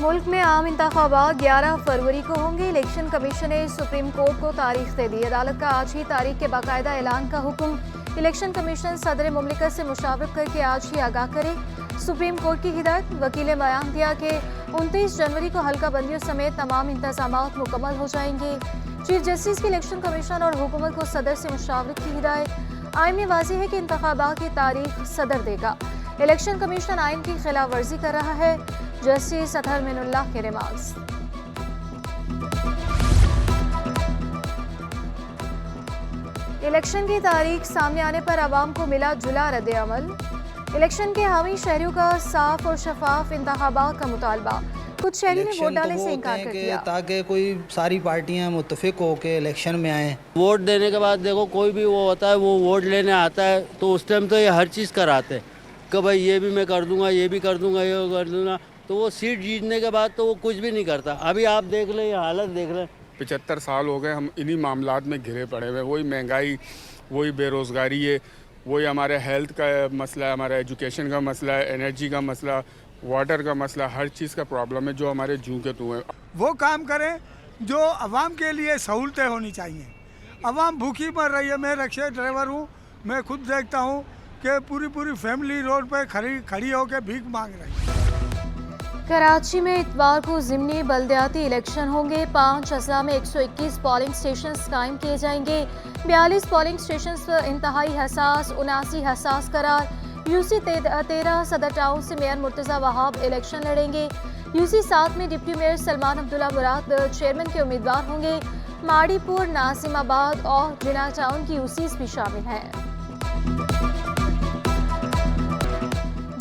मुल्क में आम इंतखाबात 11 फरवरी को होंगे। इलेक्शन कमीशन ने सुप्रीम कोर्ट को तारीख दे दी। अदालत का आज ही तारीख के बाकायदा ऐलान का हुक्म। इलेक्शन कमीशन सदर मुमलिकत से मुशावरत करके आज ही आगाह करे। सुप्रीम कोर्ट की हिदायत। वकील ने बयान दिया कि 29 जनवरी को हल्का बंदियों समेत तमाम इंतजामात मुकम्मल हो जाएंगे। चीफ जस्टिस की इलेक्शन कमीशन और हुकूमत को सदर से मुशावरत की हिदायत। आइन में वाज़ेह है कि इंतखाबात की तारीख सदर देगा। इलेक्शन कमीशन आइन की खिलाफ वर्जी कर रहा है। जस्टिस अतहर मिनुल्लाह के रिमार्क्स। इलेक्शन की तारीख सामने आने पर आवाम को मिला जुला रद्द-ए-अमल। इलेक्शन के हामी शहरियों का साफ और शफाफ इंतखाबात का मुतालबा। कुछ शहरी ने वोट डालने से इनकार कर दिया ताकि कोई सारी पार्टियां मुत्तफिक होकर इलेक्शन में आए। वोट देने के बाद देखो कोई भी वो होता है, वो वोट लेने आता है तो उस टाइम तो ये हर चीज़ कराते हैं कि भाई ये भी मैं कर दूंगा, ये भी कर दूंगा, ये कर दूंगा। तो वो सीट जीतने के बाद तो वो कुछ भी नहीं करता। अभी आप देख लें, ये हालत देख लें। 75 साल हो गए हम इन्हीं मामलात में घिरे पड़े हुए। वही महंगाई, वही बेरोज़गारी है, वही हमारे हेल्थ का मसला है, हमारा एजुकेशन का मसला है, एनर्जी का मसला, वाटर का मसला, हर चीज़ का प्रॉब्लम है जो हमारे जूं के तू है। वो काम करें जो आवाम के लिए सहूलतें होनी चाहिए। आवाम भूखी मर रही है। मैं रिक्शा ड्राइवर हूँ, मैं खुद देखता हूँ कि पूरी फैमिली रोड पर खड़ी होकर भीख मांग रही है। कराची में इतवार को ज़िमनी बल्दियाती इलेक्शन होंगे। 5 अज़ला में 121 पोलिंग स्टेशन कायम किए जाएंगे। 42 पोलिंग स्टेशन पर इंतहाई हसास, 79 हसास करार। यूसी 13 सदर टाउन से मेयर मुर्तज़ा वहाब इलेक्शन लड़ेंगे। यूसी 7 में डिप्टी मेयर सलमान अब्दुल्ला मुराद चेयरमैन के उम्मीदवार होंगे। माड़ीपुर, नासिमाबाद और जिना टाउन की यूसीज भी शामिल हैं।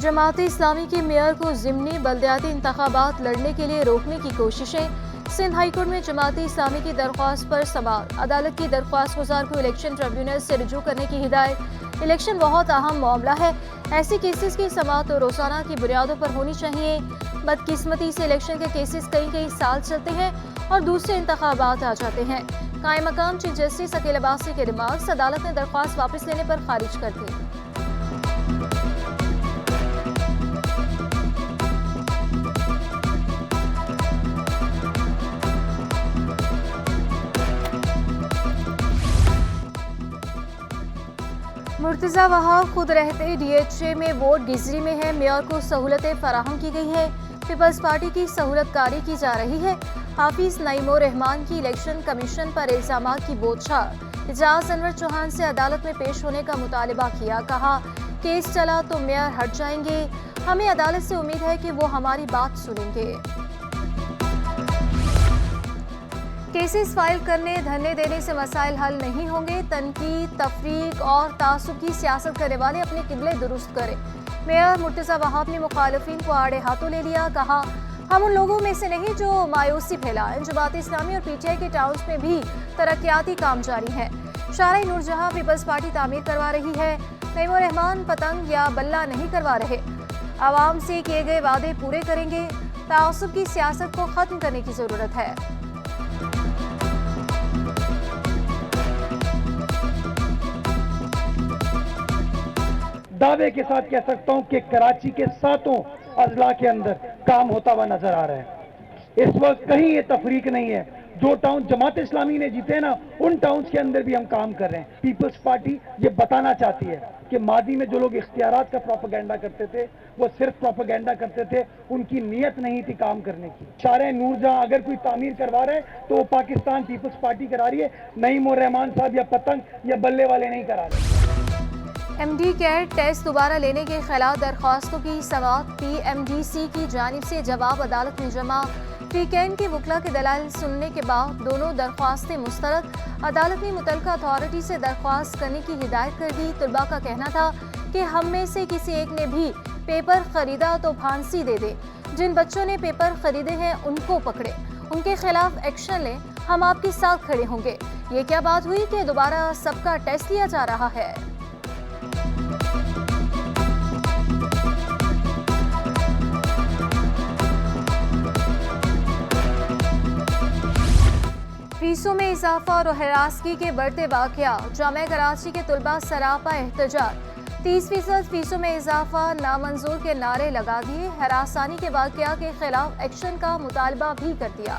जमात इस्लामी के मेयर को ज़िमनी बल्दियाती इंतखाबात लड़ने के लिए रोकने की कोशिशें। सिंध हाईकोर्ट में जमात इस्लामी की दरख्वास्त पर सवाल। अदालत की दरख्वास्त गुजार को इलेक्शन ट्रिब्यूनल से रुजू करने की हिदायत। इलेक्शन बहुत अहम मामला है। ऐसी केसेस की समाअत तो रोजाना की बुनियादों पर होनी चाहिए। बदकिस्मती से इलेक्शन के केसेस कई साल चलते हैं और दूसरे इंतखाबात आ जाते हैं। कायम मकाम चीफ जस्टिस अकील अब्बासी के रिमार्क्स। अदालत ने दरख्वास्त वापस लेने पर खारिज कर दी। मुर्तज़ा वहाब खुद रहते डीएचए में वोट गिजरी में है। मेयर को सहूलतें फराहम की गई है। पीपल्स पार्टी की सहूलतकारी की जा रही है। हाफिज नईम रहमान की इलेक्शन कमीशन पर इल्जाम की बौछार। एजाज अनवर चौहान से अदालत में पेश होने का मुतालबा किया। कहा केस चला तो मेयर हट जाएंगे। हमें अदालत से उम्मीद है कि वो हमारी बात सुनेंगे। केसेस फाइल करने, धरने देने से मसाइल हल नहीं होंगे। तनकीद, तफरीक और तासुब की सियासत करने वाले अपने किबले दुरुस्त करें। मेयर मुर्तज़ा वहाब ने मुखालिफिन को आड़े हाथों ले लिया। कहा हम उन लोगों में से नहीं जो मायूसी फैलाएं। जमात इस्लामी और पीटीआई के टाउन्स में भी तरक्याती काम जारी है। शारा नूरजहां पीपल्स पार्टी तामीर करवा रही है। नईम रहमान पतंग या बल्ला नहीं करवा रहे। आवाम से किए गए वादे पूरे करेंगे। तासुब की सियासत को खत्म करने की जरूरत है। दावे के साथ कह सकता हूं कि कराची के 7 अजला के अंदर काम होता हुआ नजर आ रहा है। इस वक्त कहीं ये तफरीक नहीं है। जो टाउन जमात इस्लामी ने जीते ना, उन टाउन्स के अंदर भी हम काम कर रहे हैं। पीपल्स पार्टी ये बताना चाहती है कि मादी में जो लोग इख्तियारात का प्रोपेगेंडा करते थे वो सिर्फ प्रोपेगेंडा करते थे, उनकी नीयत नहीं थी काम करने की। शारे नूरजहां अगर कोई तामीर करवा रहे हैं तो वो पाकिस्तान पीपल्स पार्टी करा रही है। नईम रहमान साहब या पतंग या बल्ले वाले नहीं करा रहे। एमडी कैट टेस्ट दोबारा लेने के खिलाफ दरख्वास्तों की समाअत। पीएमडीसी की जानिब से जवाब अदालत में जमा। पीकेएन के वकला के दलाइल सुनने के बाद दोनों दरख्वास्तें मुस्तरद। अदालत ने मुतल्लिका अथॉरिटी से दरख्वास्त करने की हिदायत कर दी। तलबा का कहना था कि हम में से किसी एक ने भी पेपर खरीदा तो फांसी दे दे। जिन बच्चों ने पेपर खरीदे हैं उनको पकड़े, उनके खिलाफ एक्शन लें। हम आपके साथ खड़े होंगे। ये क्या बात हुई कि दोबारा सबका टेस्ट लिया जा रहा है। फीसों में इजाफा और हरासगी के बढ़ते वाकया। जामिया कराची के तुलबा सरापा एहतजाज। 30% फीसों में इजाफा नामंजूर के नारे लगा दिए। हरासानी के वाकया के खिलाफ एक्शन का मुतालबा भी कर दिया।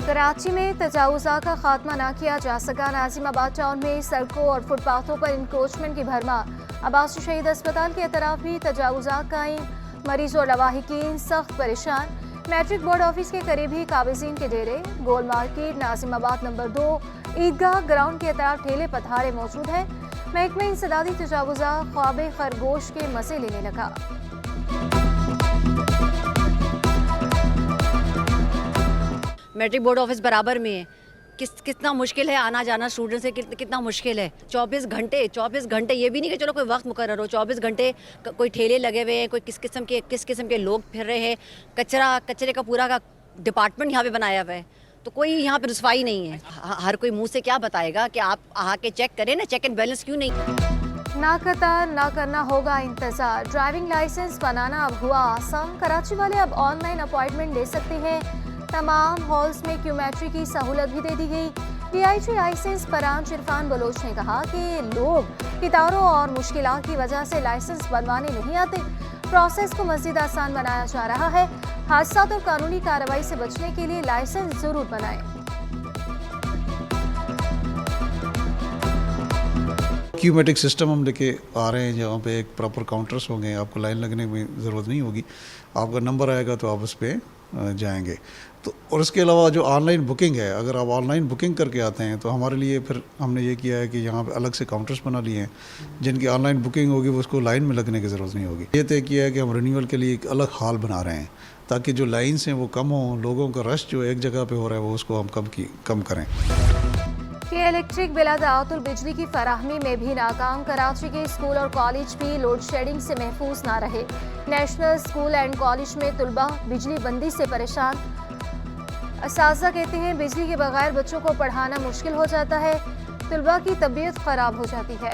कराची में तजावुज़ा का खात्मा ना किया जा सका। नाजिमाबाद टाउन में सड़कों और फुटपाथों पर इंक्रोचमेंट की भरमार। अब्बासी शहीद अस्पताल के अतराफ भी तजावुज़ा कायम। मरीज और लवाहिकीन सख्त परेशान। मैट्रिक बोर्ड ऑफिस के करीब ही काबिज़ीन के डेरे। गोल मार्केट नाजिमाबाद नंबर 2 ईदगाह ग्राउंड के अतराफ ठेले पथारे मौजूद है। महकमा इंसदादी तजावुज़ा ख्वाब खरगोश के मज़े लेने लगा। मैट्रिक बोर्ड ऑफिस बराबर में है। कितना मुश्किल है आना जाना स्टूडेंट से, कितना मुश्किल है। 24 घंटे ये भी नहीं कि चलो कोई वक्त मुकर्रर हो। 24 घंटे कोई ठेले लगे हुए हैं, कोई किस किस्म के लोग फिर रहे हैं। कचरे का पूरा का डिपार्टमेंट यहाँ पे बनाया हुआ है, तो कोई यहाँ पे रुसवाई नहीं है। हर कोई मुंह से क्या बताएगा कि आप आके चेक करें ना, चेक एंड बैलेंस क्यों नहीं। ना कतार ना करना होगा इंतजार। ड्राइविंग लाइसेंस बनाना अब हुआ आसान। कराची वाले अब ऑनलाइन अपॉइंटमेंट दे सकते हैं। तमाम हॉल्स में क्यूमेट्री की सहूलत भी दे दी गई। DIG लाइसेंस परांच इरफान बलोच ने कहा कि लोग कितारों और मुश्किलात की वजह से लाइसेंस बनवाने नहीं आते। प्रोसेस को मज़ीद आसान बनाया जा रहा है। हादसा और कानूनी कार्रवाई से बचने के लिए लाइसेंस जरूर बनाएं। क्यूमेटिक सिस्टम हम लेके आ रहे हैं, जहाँ पे एक प्रॉपर काउंटर्स होंगे। आपको लाइन लगने में ज़रूरत नहीं होगी। आपका नंबर आएगा तो आप उस पर जाएंगे। तो और इसके अलावा जो ऑनलाइन बुकिंग है, अगर आप ऑनलाइन बुकिंग करके आते हैं तो हमारे लिए फिर हमने ये किया है कि यहाँ पे अलग से काउंटर्स बना लिए हैं। जिनकी ऑनलाइन बुकिंग होगी वो उसको लाइन में लगने की ज़रूरत नहीं होगी। ये तय किया है कि हम रिन्यूअल के लिए एक अलग हाल बना रहे हैं ताकि जो लाइन्स हैं वो कम हों, लोगों का रश जो एक जगह पे हो रहा है वो उसको हम कम करें। कि इलेक्ट्रिक बिला ताअतुल बिजली की फराहमी में भी नाकाम। कराची के स्कूल और कॉलेज भी लोड शेडिंग से महफूज ना रहे। नेशनल स्कूल एंड कॉलेज में तुलबा बिजली बंदी से परेशान। असातिज़ा कहते हैं बिजली के बगैर बच्चों को पढ़ाना मुश्किल हो जाता है। तुलबा की तबीयत खराब हो जाती है।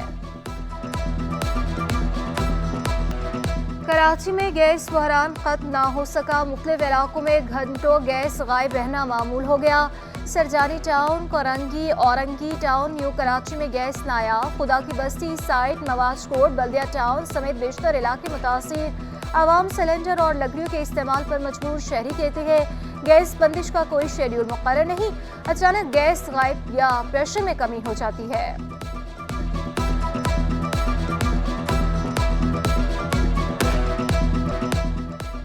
कराची में गैस बहरान खत्म ना हो सका। मुख्तलिफ इलाकों में घंटों गैस गायब रहना मामूल हो गया। सरजानी टाउन, कोरंगी, औरंगी टाउन, यूं कराची में गैस नायाब। खुदा की बस्ती साइट, नवाज कोट, बल्दिया टाउन समेत बेशतर इलाके मुतासिर। आवाम सिलेंडर और लकड़ियों के इस्तेमाल पर मजबूर। शहरी कहते हैं गैस बंदिश का कोई शेड्यूल मुकर्रर नहीं। अचानक गैस गायब या प्रेशर में कमी हो जाती है।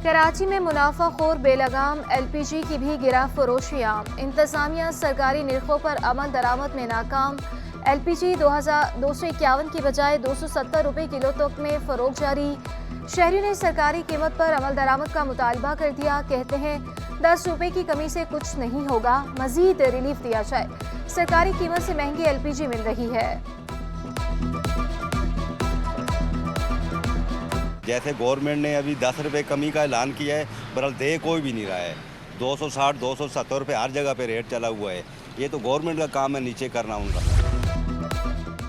कराची में मुनाफाखोर बेलगाम LPG की भी गिरा फरोशी आम। इंतजामिया सरकारी निर्खों पर अमल दरामद में नाकाम। LPG 251 की बजाय 270 रुपये किलो तक में फरोख्त जारी। शहरियों ने सरकारी कीमत पर अमल दरामद का मुतालबा कर दिया। कहते हैं 10 रुपये की कमी से कुछ नहीं होगा, मजीद रिलीफ दिया जाए। सरकारी कीमत से महंगी LPG मिल रही है। जैसे गवर्नमेंट ने अभी 10 रुपये कमी का ऐलान किया है, बहरहाल दे कोई भी नहीं रहा है। 260 270 रुपये हर जगह पे रेट चला हुआ है। ये तो गवर्नमेंट का काम है नीचे करना उनका।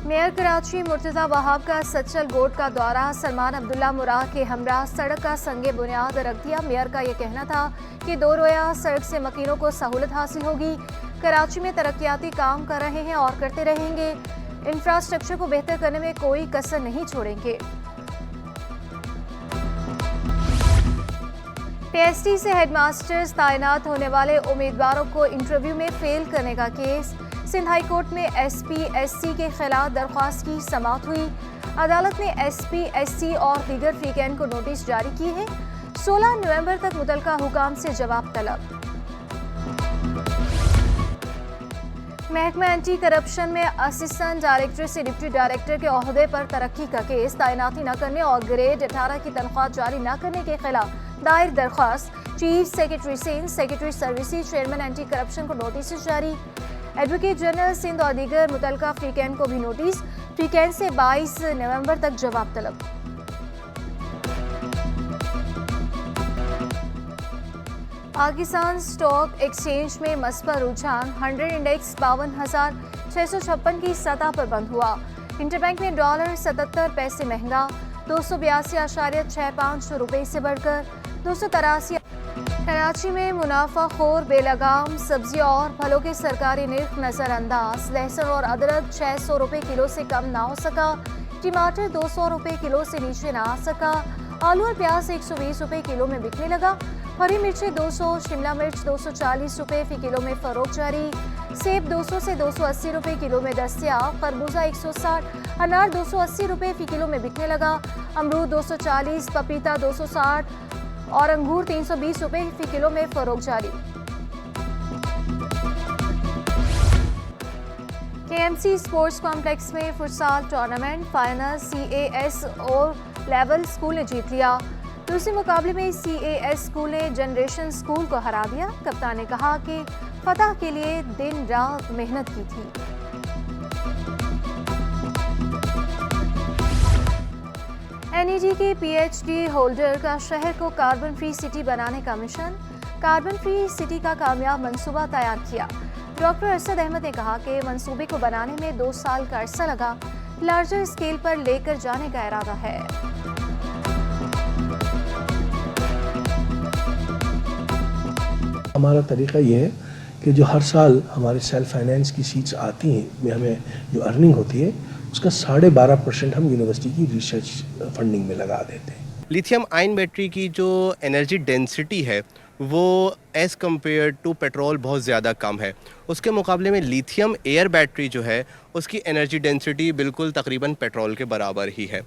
मेयर कराची मुर्तज़ा वहाब का सच्चल गोट का दौरा। सलमान अब्दुल्ला मुराद के हमरा सड़क का संगे बुनियाद रख दिया। मेयर का ये कहना था कि 2 रोया सड़क से मकीनों को सहूलत हासिल होगी। कराची में तरक्याती काम कर रहे हैं और करते रहेंगे। इंफ्रास्ट्रक्चर को बेहतर करने में कोई कसर नहीं छोड़ेंगे। PST से हेडमास्टर्स तैनात होने वाले उम्मीदवारों को इंटरव्यू में फेल करने का केस। सिंध हाई कोर्ट में SP SC के खिलाफ दरख्वास्त की समाअत हुई। अदालत ने SP SC और दीगर फरीकैन को नोटिस जारी किए हैं। 16 नवंबर तक मुतलका हुकाम से जवाब तलब। महकमा एंटी करप्शन में असिस्टेंट डायरेक्टर से डिप्टी डायरेक्टर के ओहदे पर तरक्की का केस। तैनाती न करने और ग्रेड 18 की तनख्वाह जारी न करने के खिलाफ दायर दरख्वास्त। Chief secretary Sindh, secretary services, chairman anti corruption को नोटिस जारी। एडवोकेट जनरल सिंध और दीगर मुतलका फरीकैन को भी नोटिस। फरीकैन से 22 नवंबर तक जवाब तलब। पाकिस्तान स्टॉक एक्सचेंज में मस्बत रुझान। 100 इंडेक्स 52,656 की सतह पर बंद हुआ। इंटरबैंक में डॉलर 77 पैसे महंगा, 282.65 रुपये से बढ़कर 283 कराची में मुनाफाखोर बेलगाम सब्जियों और फलों के सरकारी निर्ख नजरअंदाज। लहसुन और अदरक 600 रुपये किलो से कम ना हो सका। टमाटर 200 रुपये किलो से नीचे ना आ सका। आलू और प्याज 120 रुपये किलो में बिकने लगा। हरी मिर्चें 200, शिमला मिर्च 240 रुपये फी किलो में फरोख्त जारी। सेब 200 से 280 रुपये किलो में दस्तयाब। खरबूजा 160, अनार 280 रुपये फी किलो में बिकने लगा। अमरूद 240, पपीता 260 और अंगूर 320 रुपये फी किलो में फरोख्त जारी। KMC स्पोर्ट्स कॉम्प्लेक्स में फुटसाल टूर्नामेंट फाइनल CAS और लेवल स्कूल ने जीत लिया। दूसरे मुकाबले में CAS स्कूल ने जनरेशन स्कूल को हरा दिया। कप्तान ने कहा कि फतह के लिए दिन रात मेहनत की थी। NED के PhD होल्डर का शहर को कार्बन फ्री सिटी बनाने का मिशन। कार्बन फ्री सिटी का कामयाब मंसूबा तैयार किया। डॉक्टर अरशद अहमद ने कहा कि मंसूबे को बनाने में 2 साल का अरसा लगा। लार्जर स्केल पर लेकर जाने का इरादा है। हमारा तरीका ये है कि जो हर साल हमारे सेल्फ फाइनेंस की सीट्स आती हैं में हमें जो अर्निंग होती है उसका 12.5% हम यूनिवर्सिटी की रिसर्च फंडिंग में लगा देते हैं। लिथियम आयन बैटरी की जो एनर्जी डेंसिटी है वो एज़ कम्पेयर टू पेट्रोल बहुत ज़्यादा कम है। उसके मुकाबले में लिथियम एयर बैटरी जो है उसकी एनर्जी डेंसिटी बिल्कुल तकरीबन पेट्रोल के बराबर ही है।